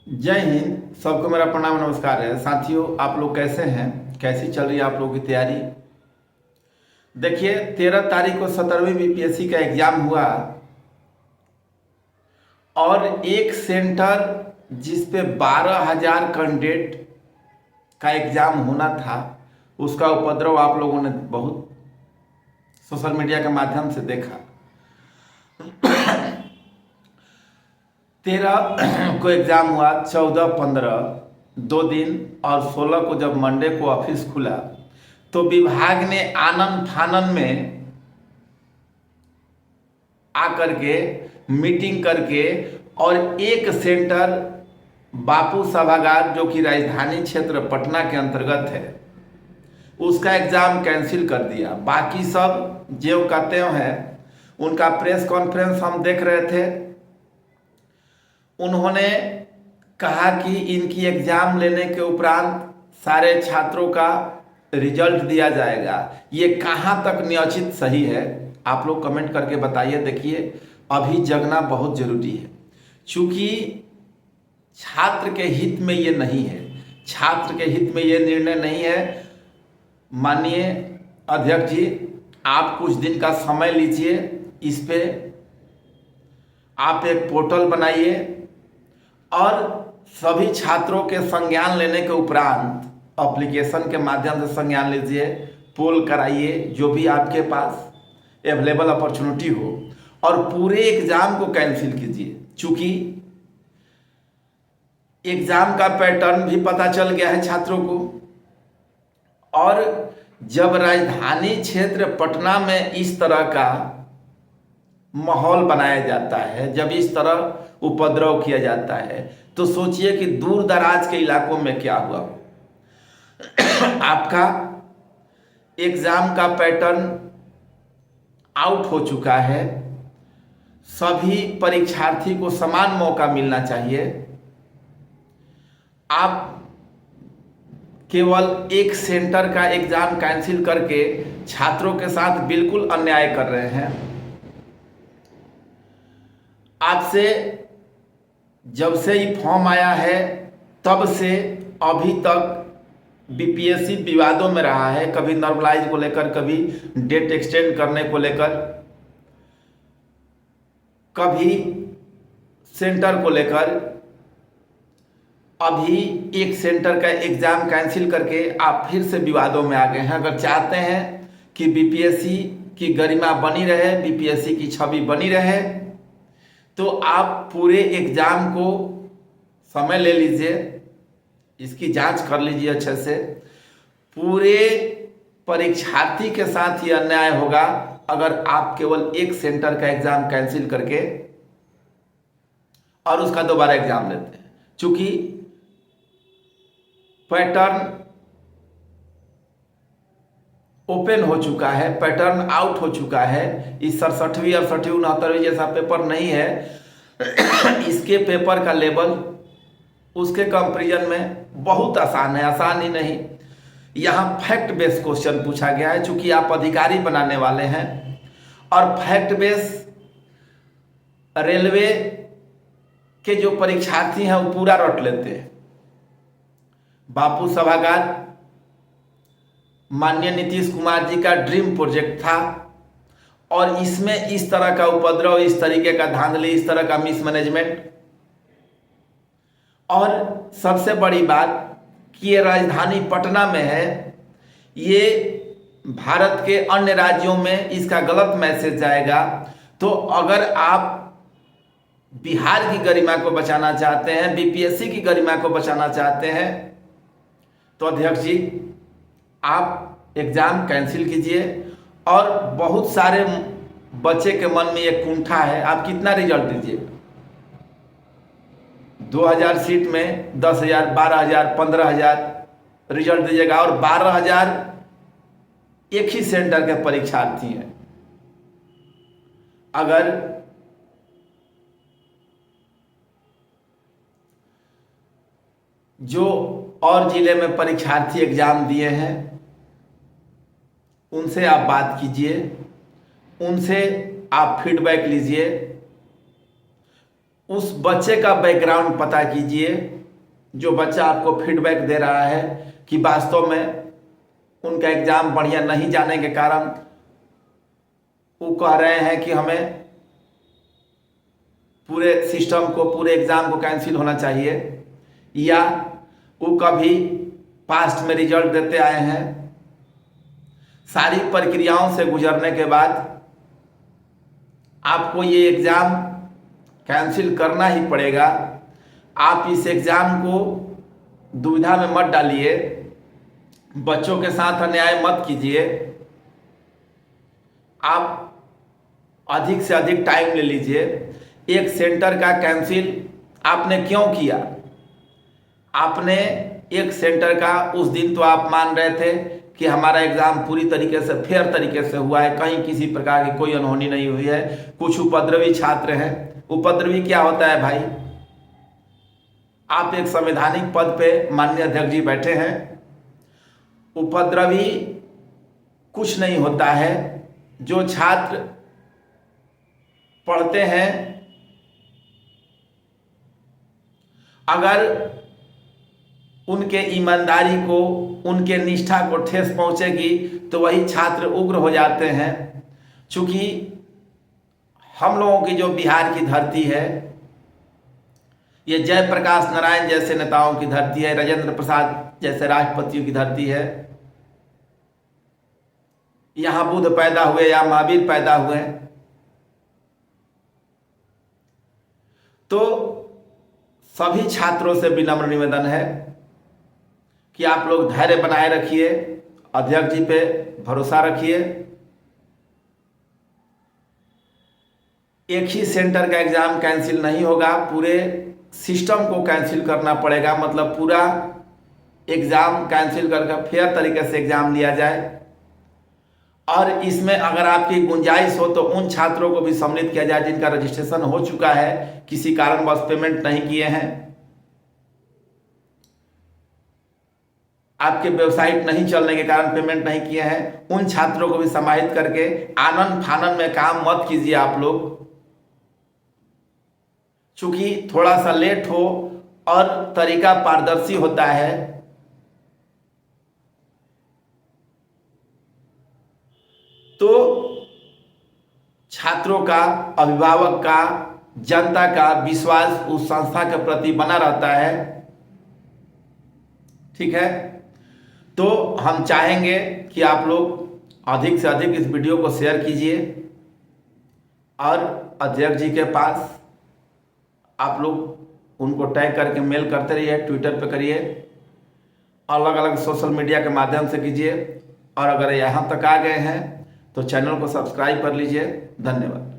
जय हिंद। सबको मेरा प्रणाम नमस्कार है। साथियों, आप लोग कैसे हैं? कैसी चल रही है आप लोगों की तैयारी? देखिए, 13 तारीख को 17वीं बीपीएससी का एग्जाम हुआ और एक सेंटर जिस पे 12,000 कैंडिडेट का एग्जाम होना था, उसका उपद्रव आप लोगों ने बहुत सोशल मीडिया के माध्यम से देखा। 13 को एग्जाम हुआ, 14, 15 2 दिन और 16 को जब मंडे को ऑफिस खुला तो विभाग ने आनन फानन में आकर के मीटिंग करके और एक सेंटर बापू सभागार जो कि राजधानी क्षेत्र पटना के अंतर्गत है, उसका एग्जाम कैंसिल कर दिया। बाकी सब जो कहते हैं, उनका प्रेस कॉन्फ्रेंस हम देख रहे थे। उन्होंने कहा कि इनकी एग्जाम लेने के उपरांत सारे छात्रों का रिजल्ट दिया जाएगा। ये कहाँ तक न्यायोचित सही है, आप लोग कमेंट करके बताइए। देखिए, अभी जगना बहुत जरूरी है, क्योंकि छात्र के हित में ये नहीं है, छात्र के हित में ये निर्णय नहीं है। माननीय अध्यक्ष जी, आप कुछ दिन का समय लीजिए, इस पे आप एक पोर्टल बनाइए और सभी छात्रों के संज्ञान लेने के उपरांत एप्लीकेशन के माध्यम से संज्ञान लीजिए, पोल कराइए, जो भी आपके पास अवेलेबल अपॉर्चुनिटी हो, और पूरे एग्जाम को कैंसिल कीजिए। चूंकि एग्जाम का पैटर्न भी पता चल गया है छात्रों को, और जब राजधानी क्षेत्र पटना में इस तरह का माहौल बनाया जाता है, जब इस तरह उपद्रव किया जाता है, तो सोचिए कि दूर दराज के इलाकों में क्या हुआ। आपका एग्जाम का पैटर्न आउट हो चुका है। सभी परीक्षार्थी को समान मौका मिलना चाहिए। आप केवल एक सेंटर का एग्जाम कैंसिल करके छात्रों के साथ बिल्कुल अन्याय कर रहे हैं। आपसे जब से ये फॉर्म आया है तब से अभी तक बीपीएससी विवादों में रहा है, कभी नॉर्मलाइज को लेकर, कभी डेट एक्सटेंड करने को लेकर, कभी सेंटर को लेकर। अभी एक सेंटर का एग्जाम कैंसिल करके आप फिर से विवादों में आ गए हैं। अगर चाहते हैं कि बीपीएससी की गरिमा बनी रहे, बीपीएससी की छवि बनी रहे, तो आप पूरे एग्जाम को समय ले लीजिए, इसकी जांच कर लीजिए अच्छे से। पूरे परीक्षार्थी के साथ ही अन्याय होगा अगर आप केवल एक सेंटर का एग्जाम कैंसिल करके और उसका दोबारा एग्जाम लेते हैं। चूंकि पैटर्न ओपन हो चुका है, पैटर्न आउट हो चुका है। इस 67वीं 68वीं 69वीं जैसा पेपर नहीं है। इसके पेपर का लेवल उसके कंपेरिजन में बहुत आसान है, आसान ही नहीं, यहाँ फैक्ट बेस्ड क्वेश्चन पूछा गया है। चूंकि आप अधिकारी बनाने वाले हैं और फैक्ट बेस्ड रेलवे के जो परीक्षार्थी हैं वो पूरा रट लेते हैं। बापू सभागार माननीय नीतीश कुमार जी का ड्रीम प्रोजेक्ट था, और इसमें इस तरह का उपद्रव, इस तरीके का धांधली, इस तरह का मिसमैनेजमेंट, और सबसे बड़ी बात कि ये राजधानी पटना में है। ये भारत के अन्य राज्यों में इसका गलत मैसेज जाएगा। तो अगर आप बिहार की गरिमा को बचाना चाहते हैं, बीपीएससी की गरिमा को बचाना चाहते हैं, तो अध्यक्ष जी आप एग्जाम कैंसिल कीजिए। और बहुत सारे बच्चे के मन में एक कुंठा है, आप कितना रिजल्ट दीजिए? 2000 सीट में 10,000, 12,000, 15,000 रिजल्ट दीजिएगा, और 12,000 एक ही सेंटर के परीक्षार्थी हैं। अगर जो और जिले में परीक्षार्थी एग्जाम दिए हैं उनसे आप बात कीजिए, उनसे आप फीडबैक लीजिए, उस बच्चे का बैकग्राउंड पता कीजिए, जो बच्चा आपको फीडबैक दे रहा है कि वास्तव में उनका एग्जाम बढ़िया नहीं जाने के कारण वो कह रहे हैं कि हमें पूरे सिस्टम को, पूरे एग्जाम को कैंसिल होना चाहिए, या वो कभी पास्ट में रिजल्ट देते आए हैं। सारी प्रक्रियाओं से गुजरने के बाद आपको ये एग्जाम कैंसिल करना ही पड़ेगा। आप इस एग्जाम को दुविधा में मत डालिए, बच्चों के साथ अन्याय मत कीजिए। आप अधिक से अधिक टाइम ले लीजिए। एक सेंटर का कैंसिल आपने क्यों किया? आपने एक सेंटर का, उस दिन तो आप मान रहे थे कि हमारा एग्जाम पूरी तरीके से फेयर तरीके से हुआ है, कहीं किसी प्रकार की कोई अनहोनी नहीं हुई है। कुछ उपद्रवी छात्र हैं। उपद्रवी क्या होता है भाई? आप एक संवैधानिक पद पे माननीय अध्यक्ष जी बैठे हैं। उपद्रवी कुछ नहीं होता है। जो छात्र पढ़ते हैं, अगर उनके ईमानदारी को, उनके निष्ठा को ठेस पहुंचेगी तो वही छात्र उग्र हो जाते हैं। चूंकि हम लोगों की जो बिहार की धरती है, ये जयप्रकाश नारायण जैसे नेताओं की धरती है, राजेंद्र प्रसाद जैसे राष्ट्रपतियों की धरती है। यहां बुद्ध पैदा हुए या महावीर पैदा हुए। तो सभी छात्रों से विनम्र निवेदन है कि आप लोग धैर्य बनाए रखिए, अध्यक्ष जी पे भरोसा रखिए। एक ही सेंटर का एग्जाम कैंसिल नहीं होगा, पूरे सिस्टम को कैंसिल करना पड़ेगा। मतलब पूरा एग्जाम कैंसिल करके फेयर तरीके से एग्जाम लिया जाए। और इसमें अगर आपकी गुंजाइश हो तो उन छात्रों को भी सम्मिलित किया जाए जिनका रजिस्ट्रेशन हो चुका है, किसी कारणवश पेमेंट नहीं किए हैं, आपके वेबसाइट नहीं चलने के कारण पेमेंट नहीं किए हैं, उन छात्रों को भी समाहित करके आनन फानन में काम मत कीजिए आप लोग। चूंकि थोड़ा सा लेट हो और तरीका पारदर्शी होता है, तो छात्रों का, अभिभावक का, जनता का विश्वास उस संस्था के प्रति बना रहता है। ठीक है, तो हम चाहेंगे कि आप लोग अधिक से अधिक इस वीडियो को शेयर कीजिए और अध्यक्ष जी के पास आप लोग उनको टैग करके मेल करते रहिए, ट्विटर पे करिए, अलग अलग सोशल मीडिया के माध्यम से कीजिए। और अगर यहाँ तक आ गए हैं तो चैनल को सब्सक्राइब कर लीजिए। धन्यवाद।